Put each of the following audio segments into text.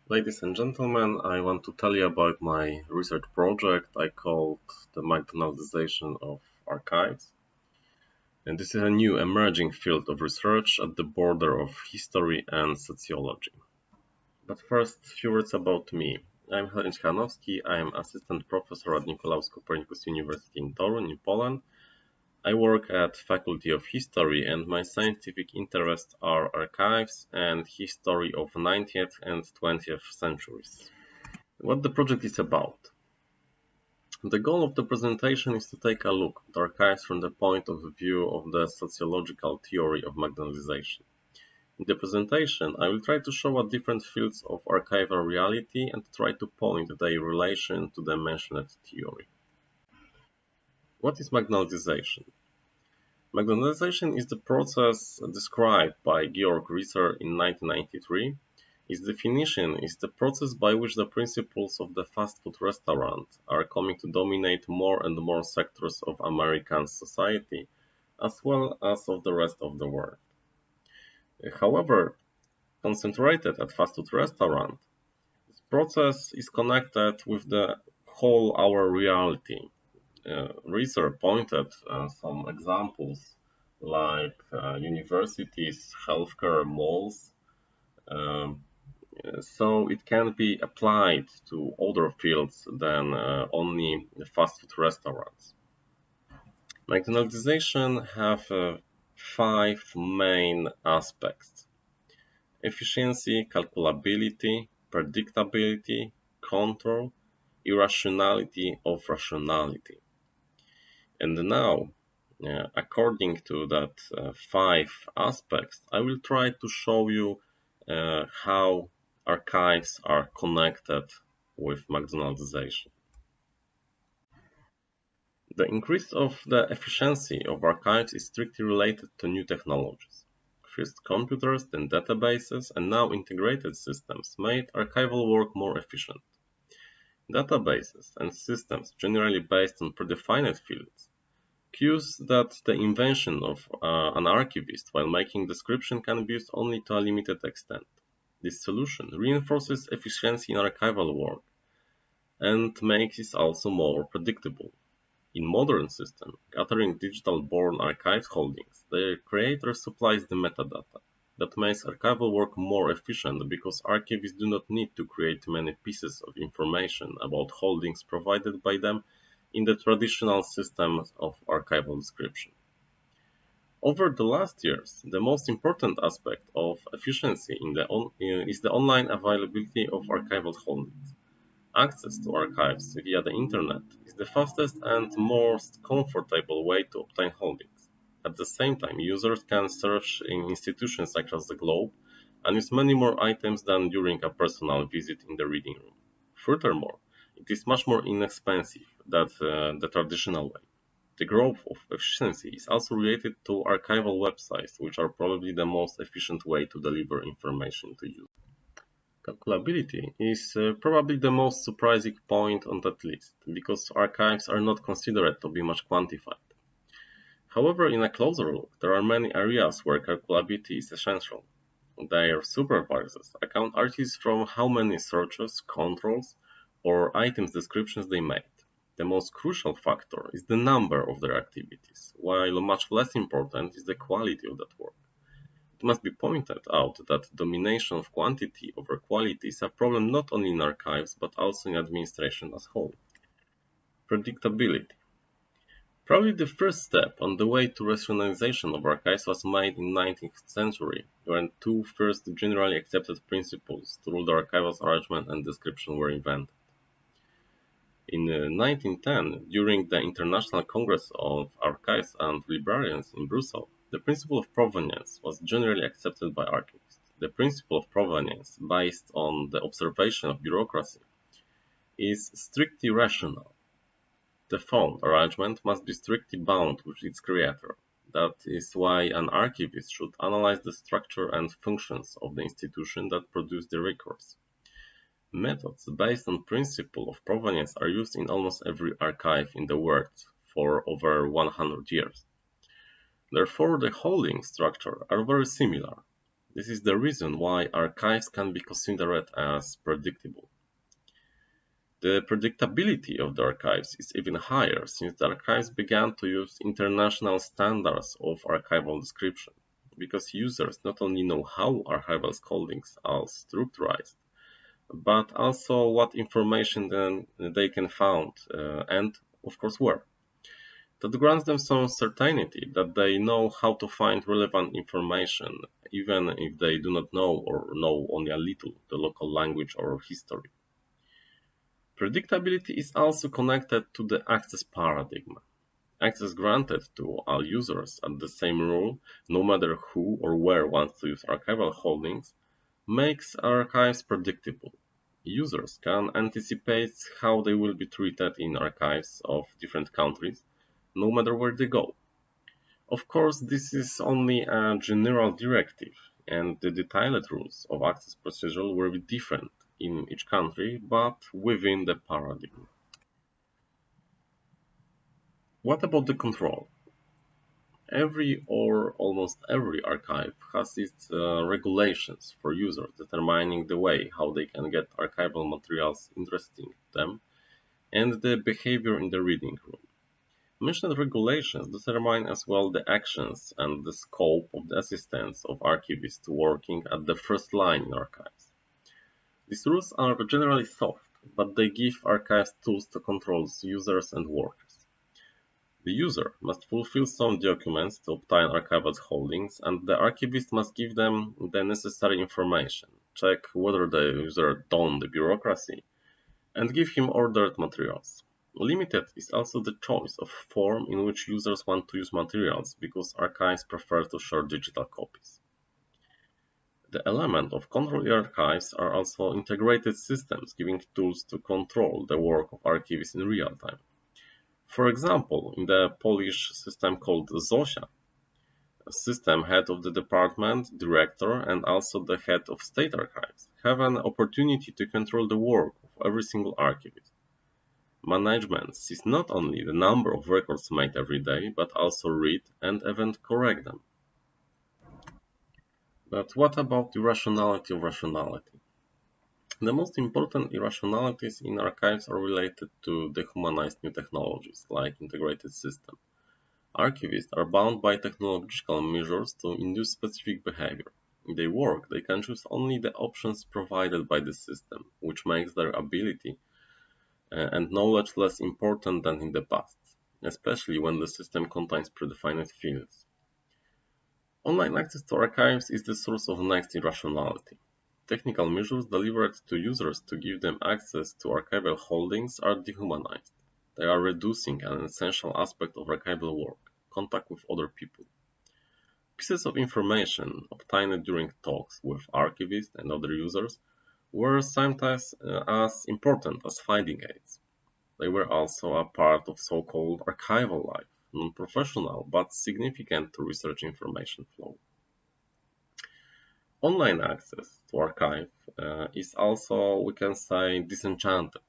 Ladies and gentlemen, I want to tell you about my research project I called the McDonaldization of archives. And this is a new emerging field of research at the border of history and sociology. But first, a few words about me. I'm Hadrian Ciechanowski. I am assistant professor at Nicolaus Copernicus University in Torun in Poland. I work at Faculty of History and my scientific interests are archives and history of 19th and 20th centuries. What the project is about. The goal of the presentation is to take a look at archives from the point of view of the sociological theory of McDonaldization. In the presentation, I will try to show what different fields of archival reality and try to point their relation to the mentioned theory. What is McDonaldization? McDonaldization is the process described by Georg Ritter in 1993. Its definition is the process by which the principles of the fast food restaurant are coming to dominate more and more sectors of American society, as well as of the rest of the world. However, concentrated at fast food restaurant, this process is connected with the whole our reality. Research pointed some examples like universities, healthcare, malls, um, so it can be applied to other fields than only the fast food restaurants. McDonaldization have five main aspects: efficiency, calculability, predictability, control, irrationality of rationality. And now, according to that five aspects, I will try to show you how archives are connected with McDonaldization. The increase of the efficiency of archives is strictly related to new technologies. First computers, then databases, and now integrated systems made archival work more efficient. Databases and systems generally based on predefined fields cues that the invention of an archivist while making description can be used only to a limited extent. This solution reinforces efficiency in archival work and makes it also more predictable. In modern systems, gathering digital-born archive holdings, the creator supplies the metadata. That makes archival work more efficient because archivists do not need to create many pieces of information about holdings provided by them in the traditional system of archival description. Over the last years, the most important aspect of efficiency is the online availability of archival holdings. Access to archives via the Internet is the fastest and most comfortable way to obtain holdings. At the same time, users can search in institutions such as the Globe and use many more items than during a personal visit in the reading room. Furthermore, it is much more inexpensive than the traditional way. The growth of efficiency is also related to archival websites, which are probably the most efficient way to deliver information to you. Calculability is probably the most surprising point on that list, because archives are not considered to be much quantified. However, in a closer look, there are many areas where calculability is essential. Their supervisors account artists from how many searches, controls, or items descriptions they made. The most crucial factor is the number of their activities, while much less important is the quality of that work. It must be pointed out that domination of quantity over quality is a problem not only in archives but also in administration as a whole. Predictability. Probably the first step on the way to rationalization of archives was made in the 19th century, when two first generally accepted principles to rule the archival arrangement and description were invented. In 1910, during the International Congress of Archives and Librarians in Brussels, the principle of provenance was generally accepted by archivists. The principle of provenance, based on the observation of bureaucracy, is strictly rational. The found arrangement must be strictly bound with its creator. That is why an archivist should analyze the structure and functions of the institution that produced the records. Methods based on principle of provenance are used in almost every archive in the world for over 100 years. Therefore, the holding structure are very similar. This is the reason why archives can be considered as predictable. The predictability of the archives is even higher since the archives began to use international standards of archival description, because users not only know how archival holdings are structured, but also what information then they can find and, of course, where. That grants them some certainty that they know how to find relevant information, even if they do not know or know only a little the local language or history. Predictability is also connected to the access paradigm. Access granted to all users at the same rule, no matter who or where wants to use archival holdings, makes archives predictable. Users can anticipate how they will be treated in archives of different countries, no matter where they go. Of course, this is only a general directive, and the detailed rules of access procedure will be different in each country, but within the paradigm. What about the control? Every or almost every archive has its regulations for users determining the way how they can get archival materials interesting to them and the behavior in the reading room. Mentioned regulations determine as well the actions and the scope of the assistance of archivists working at the first line in archives. These rules are generally soft, but they give archives tools to control users and workers. The user must fulfill some documents to obtain archival holdings, and the archivist must give them the necessary information, check whether the user done the bureaucracy, and give him ordered materials. Limited is also the choice of form in which users want to use materials, because archives prefer to share digital copies. The element of control archives are also integrated systems giving tools to control the work of archivists in real time. For example, in the Polish system called Zosia, a system head of the department, director, and also the head of state archives have an opportunity to control the work of every single archivist. Management sees not only the number of records made every day, but also read and even correct them. But what about the irrationality of rationality? The most important irrationalities in archives are related to dehumanized new technologies, like integrated systems. Archivists are bound by technological measures to induce specific behavior. In their work, they can choose only the options provided by the system, which makes their ability and knowledge less important than in the past, especially when the system contains predefined fields. Online access to archives is the source of next irrationality. Technical measures delivered to users to give them access to archival holdings are dehumanized. They are reducing an essential aspect of archival work, contact with other people. Pieces of information obtained during talks with archivists and other users were sometimes as important as finding aids. They were also a part of so-called archival life, non-professional but significant to research information flow. Online access to archive is also, we can say, disenchanted.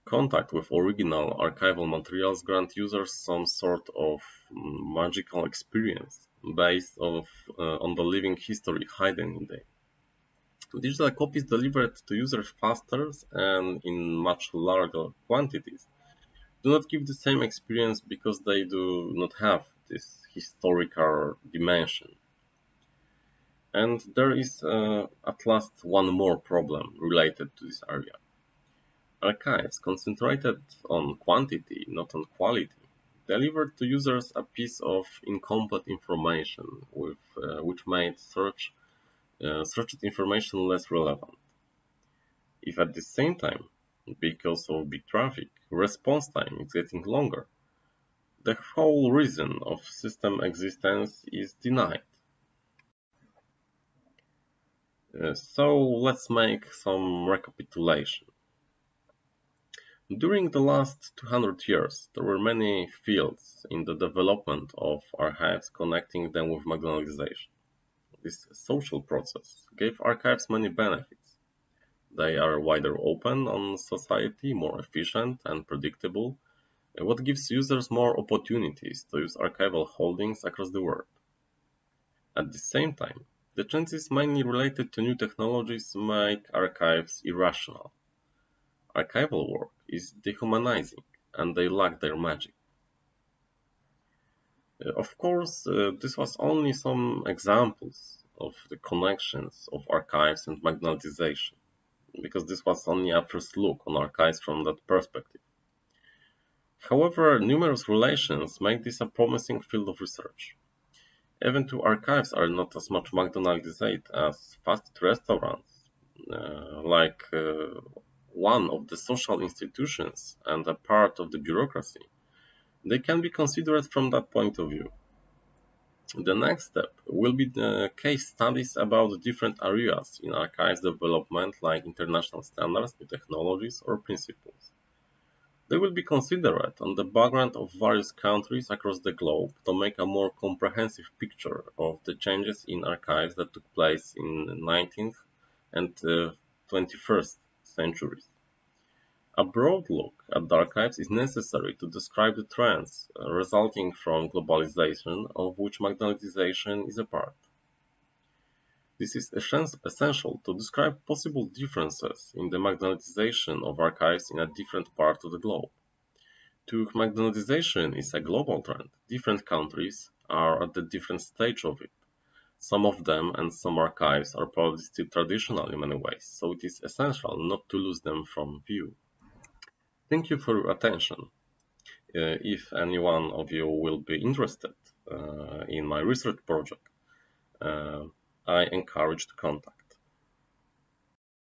Contact with original archival materials grant users some sort of magical experience based on the living history hidden in them. Digital copies delivered to users faster and in much larger quantities do not give the same experience because they do not have this historical dimension. And there is at last one more problem related to this area. Archives concentrated on quantity, not on quality, delivered to users a piece of incomplete information which made searched information less relevant. If at the same time, because of big traffic, response time is getting longer, the whole reason of system existence is denied. So let's make some recapitulation. During the last 200 years, there were many fields in the development of archives connecting them with McDonaldization. This social process gave archives many benefits. They are wider open on society, more efficient and predictable, what gives users more opportunities to use archival holdings across the world. At the same time, The changes mainly related to new technologies make archives irrational. Archival work is dehumanizing, and they lack their magic. Of course, this was only some examples of the connections of archives and McDonaldization, because this was only a first look on archives from that perspective. However, numerous relations make this a promising field of research. Even though archives are not as much McDonaldized as fast restaurants, like one of the social institutions and a part of the bureaucracy, they can be considered from that point of view. The next step will be the case studies about different areas in archives development like international standards, new technologies, or principles. They will be considered on the background of various countries across the globe to make a more comprehensive picture of the changes in archives that took place in the 19th and 21st centuries. A broad look at the archives is necessary to describe the trends resulting from globalization, of which McDonaldization is a part. This is essential to describe possible differences in the McDonaldization of archives in a different part of the globe. Though McDonaldization is a global trend, different countries are at a different stage of it. Some of them and some archives are probably still traditional in many ways, so it is essential not to lose them from view. Thank you for your attention. If any one of you will be interested in my research project, I encourage to contact.